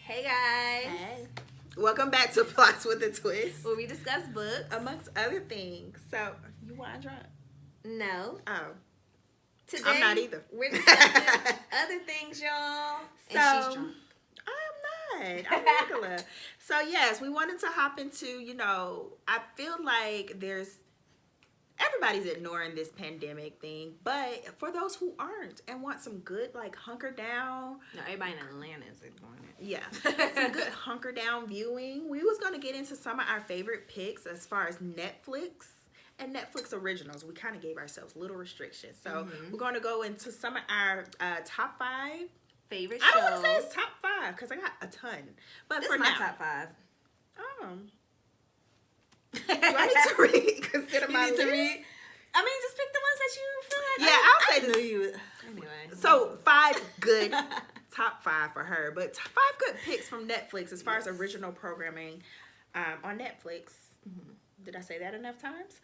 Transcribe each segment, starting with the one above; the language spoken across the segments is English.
Hey guys. Hey. Welcome back to Plots with a Twist, where we discuss books. amongst other things. So, you wine drunk? No. Oh. Today, I'm not either. We're discussing other things, y'all. So, And she's drunk. I'm not. I'm regular. So, yes, we wanted to hop into, I feel like everybody's ignoring this pandemic thing, but for those who aren't and want some good, hunker down. No, everybody in Atlanta is ignoring it. Yeah. Some good hunker down viewing. We was going to get into some of our favorite picks as far as Netflix and Netflix originals. We kind of gave ourselves little restrictions. So we're going to go into some of our top 5 favorite shows. I don't want to say it's top 5 because I got a ton. But this for is my now, top 5. Do I need to read? Consider my list? To read? I mean, just pick the ones that you feel like. Yeah, I'll say this. Anyway. So 5 good, top 5 for her. But 5 good picks from Netflix as far as original programming on Netflix. Mm-hmm. Did I say that enough times?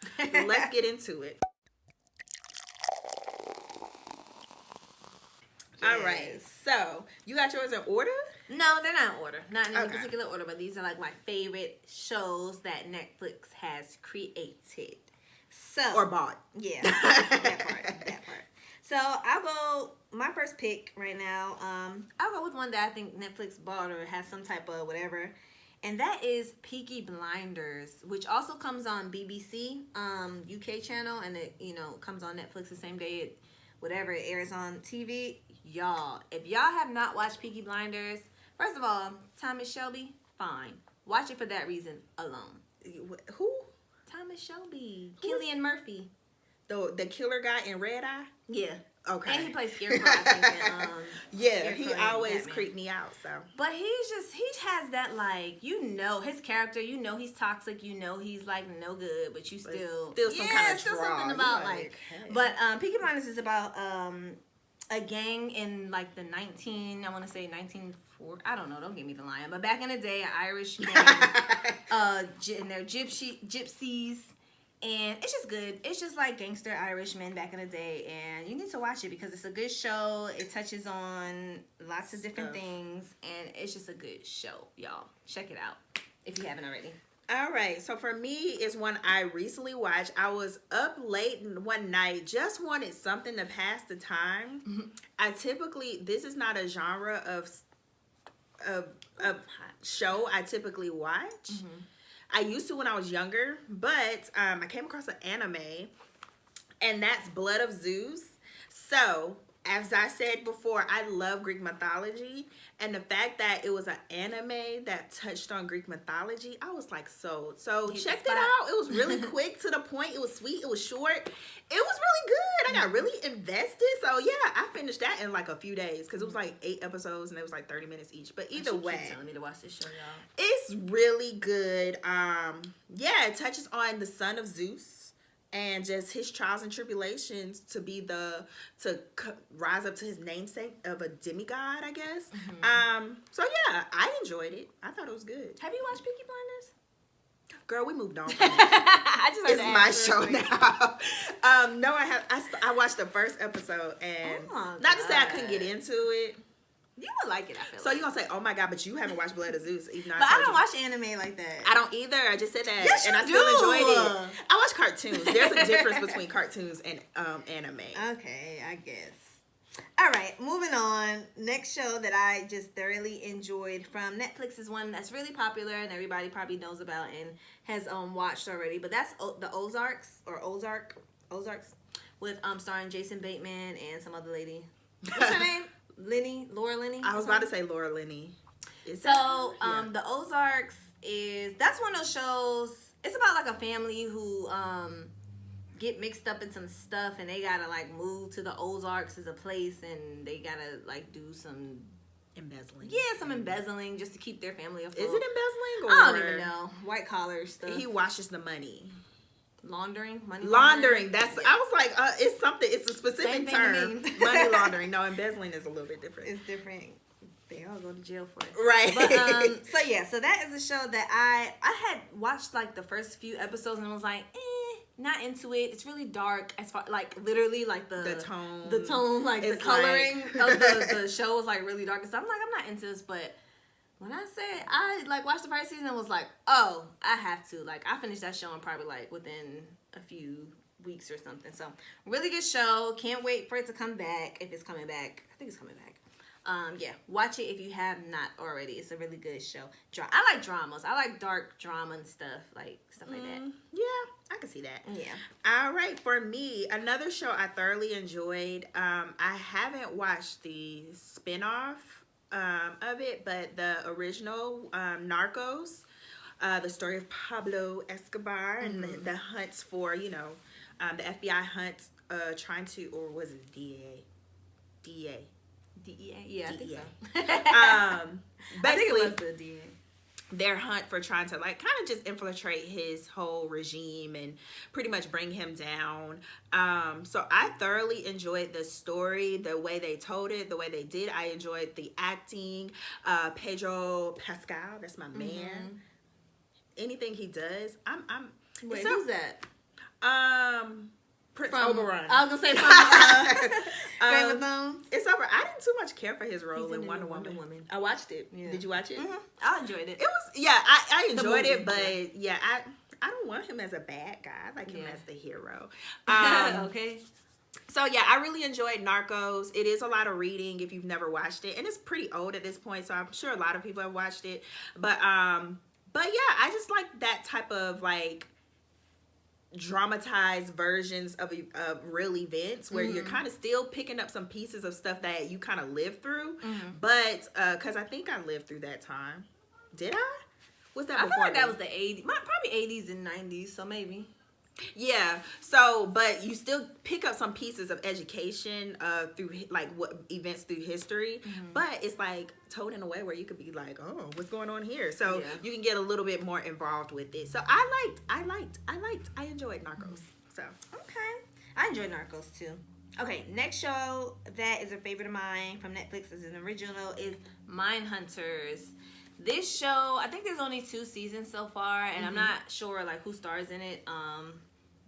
Let's get into it. Yes. All right. So, you got yours in order? No, they're not in order. Not in any particular order, but these are my favorite shows that Netflix has created. So or bought. Yeah. that part. So I'll go, my first pick right now, I'll go with one that I think Netflix bought or has some type of whatever. And that is Peaky Blinders, which also comes on BBC, UK channel, and it, comes on Netflix the same day it airs on TV. Y'all, if y'all have not watched Peaky Blinders, first of all, Thomas Shelby, fine. Watch it for that reason alone. Who? Thomas Shelby. Cillian Murphy. The killer guy in Red Eye? Yeah. Okay. And he plays Scarecrow, I think. Yeah, he always creeped me out, so. But he has that, his character, he's toxic, he's, no good, but you still some kind of still draw. something about, hey. But Peaky Blinders is about, a gang in, I want to say 1940, I don't know, don't give me the line, but back in the day, an Irish gang, and they're gypsies. And it's just good. It's just like gangster Irishmen back in the day. And you need to watch it because it's a good show. It touches on lots of different things. And it's just a good show, y'all. Check it out if you haven't already. All right. So for me, it's one I recently watched. I was up late one night. Just wanted something to pass the time. Mm-hmm. This is not a genre of show I typically watch. Mm-hmm. I used to when I was younger, but I came across an anime, and that's Blood of Zeus. So, as I said before, I love Greek mythology, and the fact that it was an anime that touched on Greek mythology, I was sold. So, checked it out. It was really quick to the point. It was sweet. It was short. It was really good. I got really invested. So, yeah, I finished that in a few days because it was 8 episodes and it was 30 minutes each. But either way, keep telling me to watch this show, y'all. It's really good. Yeah, it touches on the son of Zeus. And just his trials and tribulations to rise up to his namesake of a demigod, I guess. Mm-hmm. So yeah, I enjoyed it. I thought it was good. Have you watched Peaky Blinders? Girl, we moved on from that. It's my show now. No, I have. I watched the first episode, and not to say I couldn't get into it. You would like it, I feel so you're going to say, oh my God, but you haven't watched Blood of Zeus. Even though but I don't watch anime like that. I don't either. I just said that. Yes, and I still enjoyed it. I watch cartoons. There's a difference between cartoons and anime. Okay, I guess. All right, moving on. Next show that I just thoroughly enjoyed from Netflix is one that's really popular and everybody probably knows about and has watched already. But that's the Ozarks with starring Jason Bateman and some other lady. What's her name? Laura Linney. I was about to say Laura Linney. The Ozarks that's one of those shows. It's about a family who get mixed up in some stuff and they gotta move to the Ozarks as a place and they gotta do some embezzling. Yeah, some embezzling just to keep their family afloat. Is it embezzling? Or I don't even know. White collar stuff. He washes the money. Money laundering. Yeah. I was like, it's something. It's a specific term. Money laundering. No, embezzling is a little bit different. It's different. They all go to jail for it. Right. But so that is a show that I had watched the first few episodes and I was like, not into it. It's really dark as far literally the tone, the coloring of the show is really dark. So I'm like, I'm not into this, but When I said I like watched the first season and was like, oh, I have to. Like, I finished that show in probably like within a few weeks or something. So, really good show. Can't wait for it to come back. If it's coming back, I think it's coming back. Yeah, watch it if you have not already. It's a really good show. I like dramas. I like dark drama and stuff like that. Yeah, I can see that. Yeah. All right, for me, another show I thoroughly enjoyed. I haven't watched the spinoff of it, but the original Narcos, the story of Pablo Escobar and the hunts for, the FBI hunts trying to, or was it DEA? DEA? Yeah, I think so. Basically, I think it was the DEA. Their hunt for trying to like kind of just infiltrate his whole regime and pretty much bring him down. So I thoroughly enjoyed the story, the way they told it, the way they did. I enjoyed the acting. Pedro Pascal, that's my man. Anything he does, I'm. Wait, who's that? Prince Oberon. I was gonna say from Game of Thrones. It's over. I didn't too much care for his role in Wonder Woman. I watched it. Yeah. Did you watch it? I enjoyed it. It was I enjoyed it, but yeah, I don't want him as a bad guy. I like him as the hero. Okay. So yeah, I really enjoyed Narcos. It is a lot of reading if you've never watched it, and it's pretty old at this point, so I'm sure a lot of people have watched it. But yeah, I just like that type of like dramatized versions of real events where you're kind of still picking up some pieces of stuff that you kind of lived through, but because I think I lived through that time. Did I? Was that before? I feel like that was the 80s, probably 80s and 90s, so maybe. Yeah. So, but you still pick up some pieces of education through like what events through history, but it's like told in a way where you could be like, oh, what's going on here? So you can get a little bit more involved with it. So I enjoyed Narcos. So okay, I enjoyed Narcos too. Okay, next show that is a favorite of mine from Netflix as an original is Mindhunters. This show, I think there's only 2 seasons so far, and I'm not sure like who stars in it.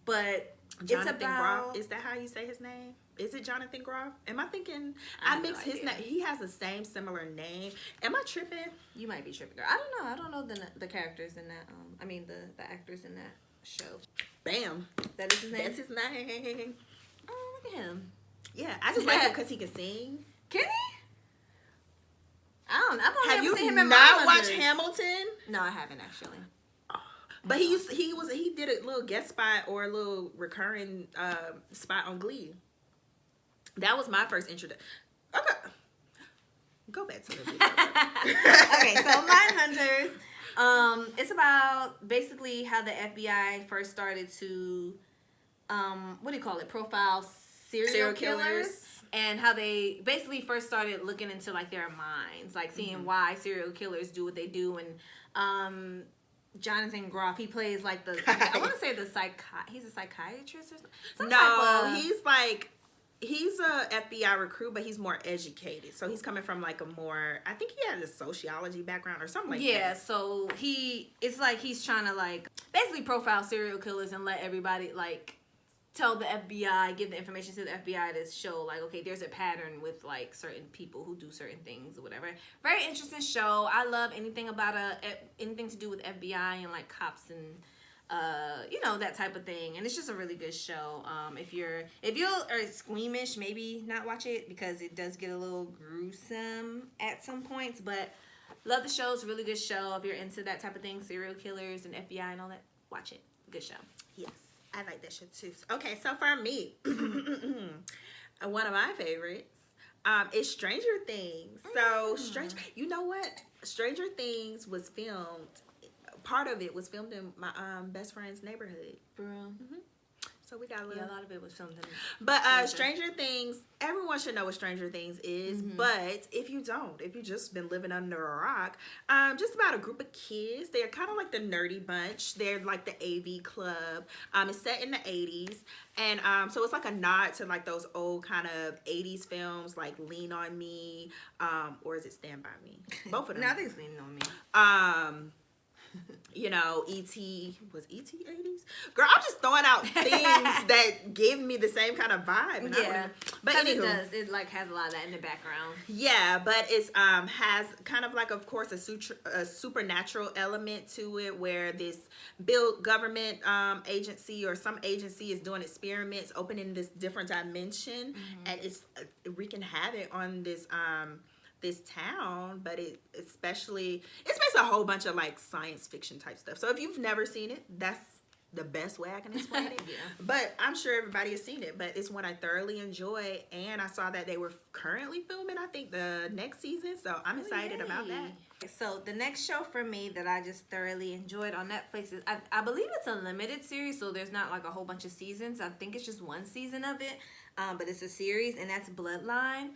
But Jonathan it's about. Groff. Is that how you say his name? Is it Jonathan Groff? Am I thinking? I mix his name. He has the same similar name. Am I tripping? You might be tripping, girl. I don't know. I don't know the characters in that. I mean the actors in that show. Bam. That is his name. That's his name. Oh, look at him. Yeah, I just like him because he can sing. Can he? I don't. I've only Have ever you seen him in not Mindhunters. watched Hamilton? No, I haven't actually. But he did a little guest spot or a little recurring spot on Glee. That was my first introduction. Okay, go back to the video. Okay, so Mindhunters. It's about basically how the FBI first started to, what do you call it? Profile serial killers. And how they basically first started looking into like their minds, like seeing why serial killers do what they do. And Jonathan Groff, he plays like I want to say he's a psychiatrist or something. No, he's a FBI recruit, but he's more educated. So he's coming from like I think he has a sociology background or something like that. Yeah, so it's like he's trying to like basically profile serial killers and let everybody like tell the FBI, give the information to the FBI to show like, okay, there's a pattern with like certain people who do certain things or whatever. Very interesting show. I love anything about anything to do with FBI and like cops and that type of thing. And it's just a really good show. If you are squeamish, maybe not watch it because it does get a little gruesome at some points. But love the show. It's a really good show. If you're into that type of thing, serial killers and FBI and all that, watch it. Good show. Yes. I like that shit too. Okay, so for me, one of my favorites is Stranger Things. So you know what? Stranger Things was filmed. Part of it was filmed in my best friend's neighborhood. So we got a lot of it was filmed in. But Stranger Things, everyone should know what Stranger Things is. But if you don't, if you've just been living under a rock, just about a group of kids. They're kind of like the nerdy bunch. They're like the AV club. It's set in the 80s. And so it's like a nod to like those old kind of 80s films like Lean on Me, or is it Stand By Me? Both of them. No, I think it's Lean on Me. you know, E.T. was E.T. 80s? Girl, I'm just throwing out things that give me the same kind of vibe. And Yeah, but anywho, it does. It like has a lot of that in the background. Yeah, but it's has kind of like, of course, a supernatural element to it, where this government agency or some agency is doing experiments, opening this different dimension, and it's wreaking havoc on this town. But it's basically a whole bunch of like science fiction type stuff. So if you've never seen it, that's the best way I can explain it. Yeah. But I'm sure everybody has seen it. But it's one I thoroughly enjoy, and I saw that they were currently filming, I think, the next season. So I'm excited about that. So the next show for me that I just thoroughly enjoyed on Netflix is, I believe it's a limited series, so there's not like a whole bunch of seasons. I think it's just one season of it, but it's a series, and that's Bloodline.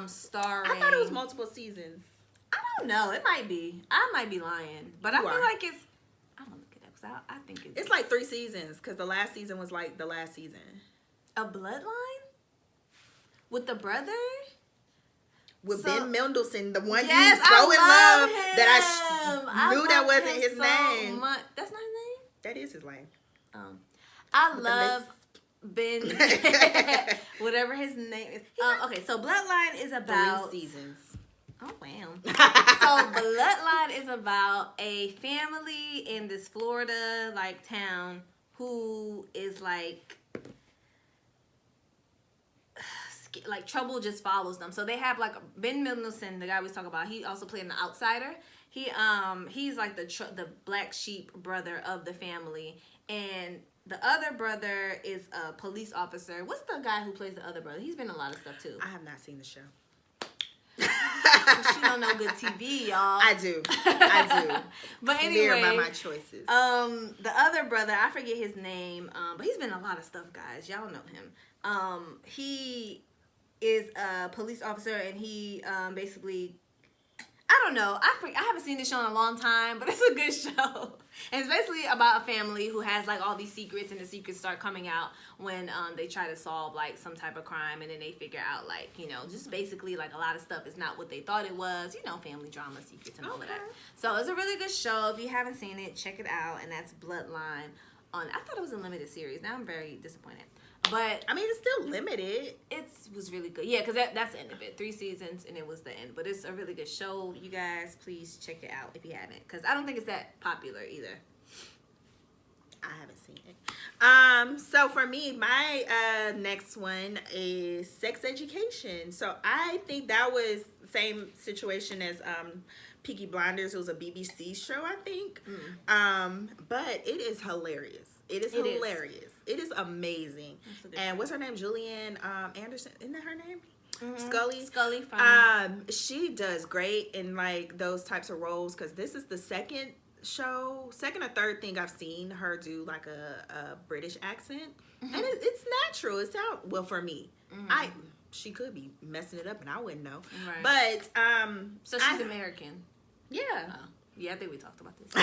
Starring. I thought it was multiple seasons. I don't know. It might be. I might be lying, but I feel like it's. I'm gonna look it up because I think it's like 3 seasons, because the last season was like the last season. A Bloodline with the brother. With Ben Mendelsohn, the one yes, you so in love him. that I knew that wasn't his so name. That's not his name? That is his name. I love Ben, whatever his name is. Okay, so Bloodline is about 3 seasons. Oh, wow. So Bloodline is about a family in this Florida like town who is like trouble just follows them. So they have like Ben Mendelsohn, the guy we talk about. He also played in The Outsider. He's like the black sheep brother of the family, and the other brother is a police officer. What's the guy who plays the other brother? He's been in a lot of stuff too. I have not seen the show. She don't know good TV, y'all. I do. But anyway, by my choices. The other brother, I forget his name, but he's been in a lot of stuff, guys. Y'all know him. He is a police officer, and he basically, I don't know. I haven't seen this show in a long time, but it's a good show. And it's basically about a family who has like all these secrets, and the secrets start coming out when they try to solve like some type of crime, and then they figure out like, you know, just basically like a lot of stuff is not what they thought it was. You know, family drama, secrets, and all of that. So it's a really good show. If you haven't seen it, check it out. And that's Bloodline. I thought it was a limited series. Now I'm very disappointed. But I mean, it's still limited. It was really good. Yeah, because that's the end of it. 3 seasons, and it was the end. But it's a really good show. You guys, please check it out if you haven't. Because I don't think it's that popular either. I haven't seen it. So for me, my next one is Sex Education. So I think that was the same situation as Peaky Blinders. It was a BBC show, I think. But it is hilarious. It is hilarious. It is amazing. And what's her name? Julianne Anderson. Isn't that her name? Scully from she does great in like those types of roles, because this is the second or third thing I've seen her do like a British accent. And it's natural. It's out well for me. She could be messing it up and I wouldn't know. Right. But so she's American. Yeah. Yeah, I think we talked about this.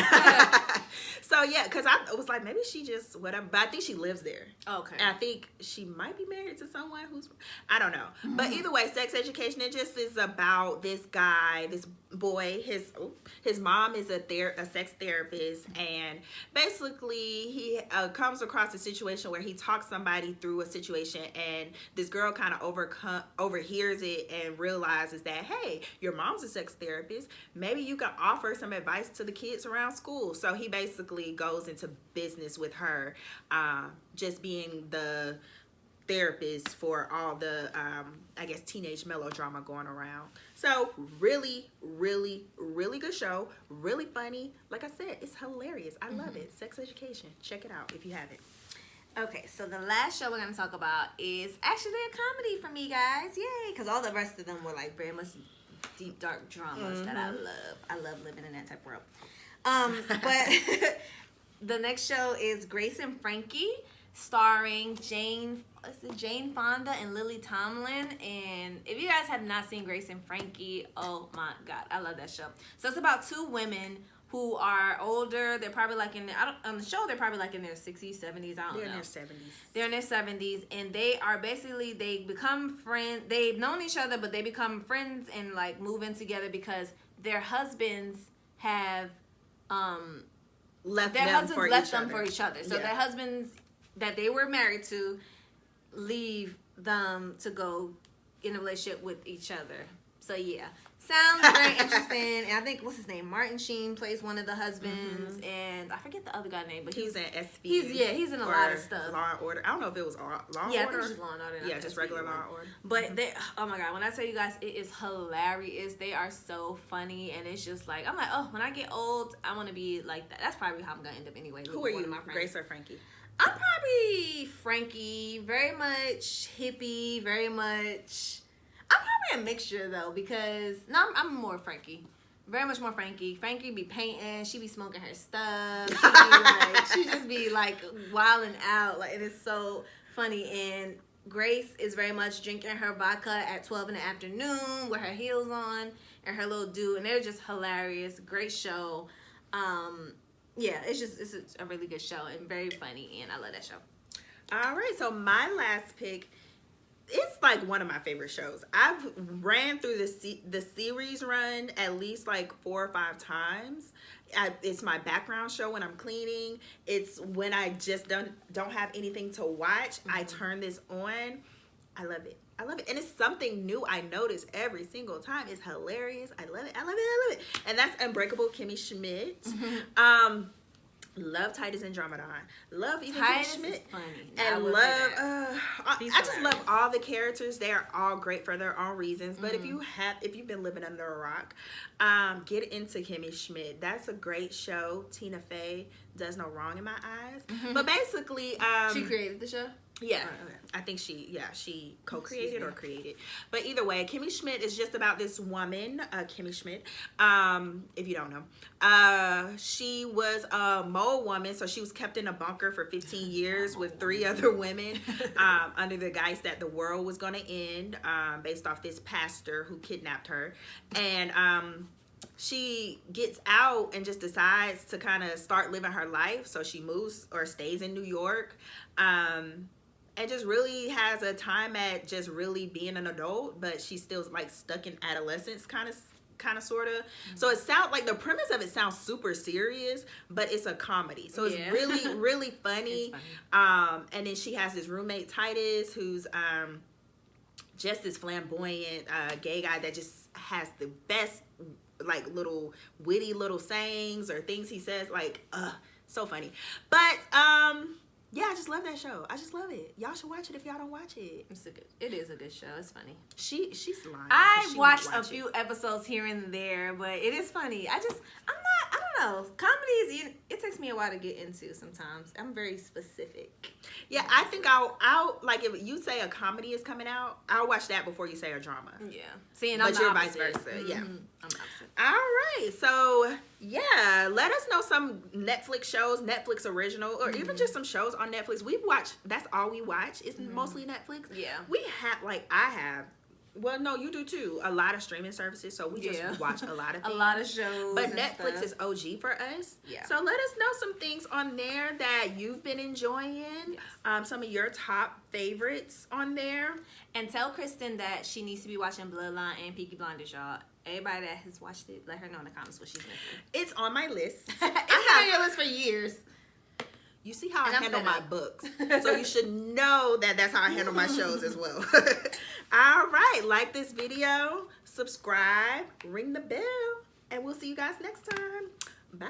So yeah, because I was like, maybe she just whatever, but I think she lives there. Okay. And I think she might be married to someone who's, I don't know. But either way, Sex Education, it just is about this guy, this boy. His mom is a sex therapist, and basically he comes across a situation where he talks somebody through a situation, and this girl kind of overhears it and realizes that, hey, your mom's a sex therapist. Maybe you can offer some advice to the kids around school. So he basically goes into business with her, just being the therapist for all the I guess teenage melodrama going around. So really, really, really good show. Really funny. Like I said, it's hilarious. I love it. Sex Education. Check it out if you haven't. Okay, so the last show we're going to talk about is actually a comedy for me, guys. Yay! Because all the rest of them were like very much deep, dark dramas that I love. I love living in that type of world. But the next show is Grace and Frankie, starring Jane Fonda and Lily Tomlin. And if you guys have not seen Grace and Frankie, oh my God, I love that show. So it's about 2 women who are older. They're probably like on the show, they're probably like in their 60s, 70s. I don't know. They're in their 70s. They're in their 70s, and they are basically, they become friends. They've known each other, but they become friends and like move in together because their husbands have left their them husbands for left each them other. for each other. So Yeah. their husbands that they were married to leave them to go in a relationship with each other. So yeah, sounds very interesting. And I think what's his name, Martin Sheen plays one of the husbands, and I forget the other guy's name, but He's in SVU. he's in a lot of stuff. Law and Order. I don't know if it was Law and Yeah, I Order. think it's just Law and Order. Yeah, just regular Law and Order. But they, oh my god, when I tell you guys, it is hilarious. They are so funny, and it's just like, I'm like, oh, when I get old, I want to be like that. That's probably how I'm gonna end up anyway. Who are you, Grace or Frankie? I'm probably Frankie. Very much hippie. Very much. I'm probably a mixture though, because no, I'm more Frankie. Very much more Frankie. Frankie be painting. She be smoking her stuff. She just be like wilding out. Like, it is so funny. And Grace is very much drinking her vodka at 12 in the afternoon with her heels on and her little dude, and they're just hilarious. Great show. Yeah, it's a really good show and very funny, and I love that show. All right, so my last pick, it's like one of my favorite shows. I've ran through the series run at least like 4 or 5 times. It's my background show when I'm cleaning. It's when I just don't have anything to watch. I turn this on. I love it. I love it. And it's something new I notice every single time. It's hilarious. I love it. I love it. I love it. And that's Unbreakable, Kimmy Schmidt. Love Titus Andromedon. Love even Kimmy Schmidt. Is funny. And love, I just love all the characters. They are all great for their own reasons. But if you've been living under a rock, get into Kimmy Schmidt. That's a great show. Tina Fey does no wrong in my eyes. But basically, she created the show. Yeah, I think she co-created or created. But either way, Kimmy Schmidt is just about this woman, Kimmy Schmidt, if you don't know. She was a mole woman, so she was kept in a bunker for 15 years with 3 other women under the guise that the world was going to end based off this pastor who kidnapped her. And she gets out and just decides to kind of start living her life. So she moves or stays in New York. And just really has a time at just really being an adult, but she's still like stuck in adolescence, kind of sort of. So it sounds like the premise of it sounds super serious, but it's a comedy. So it's really, really funny. And then she has this roommate Titus, who's just this flamboyant gay guy that just has the best like little witty little sayings or things he says, like so funny. But yeah, I just love that show. I just love it. Y'all should watch it if y'all don't watch it. It is a good show. It's funny. She's lying. I've watched a few episodes here and there, but it is funny. I don't know. Comedies, it takes me a while to get into sometimes. I'm very specific. Yeah, I think I'll like if you say a comedy is coming out, I'll watch that before you say a drama. Yeah. See, and but I'm you're opposite. vice versa. Yeah. I'm opposite. All right. So yeah, let us know some Netflix shows, Netflix original, or even just some shows on Netflix. We've watched. That's all we watch. It's mostly Netflix. Yeah. We have I have. Well, no, you do too. A lot of streaming services, so we just watch a lot of things. A lot of shows. But Netflix is OG for us. Yeah. So let us know some things on there that you've been enjoying. Yes. Some of your top favorites on there. And tell Kristen that she needs to be watching Bloodline and Peaky Blinders, y'all. Everybody that has watched it, let her know in the comments what she's missing. It's on my list. It's been on your list for years. You see how I handle my books. So you should know that that's how I handle my shows as well. All right. Like this video, subscribe, ring the bell, and we'll see you guys next time. Bye.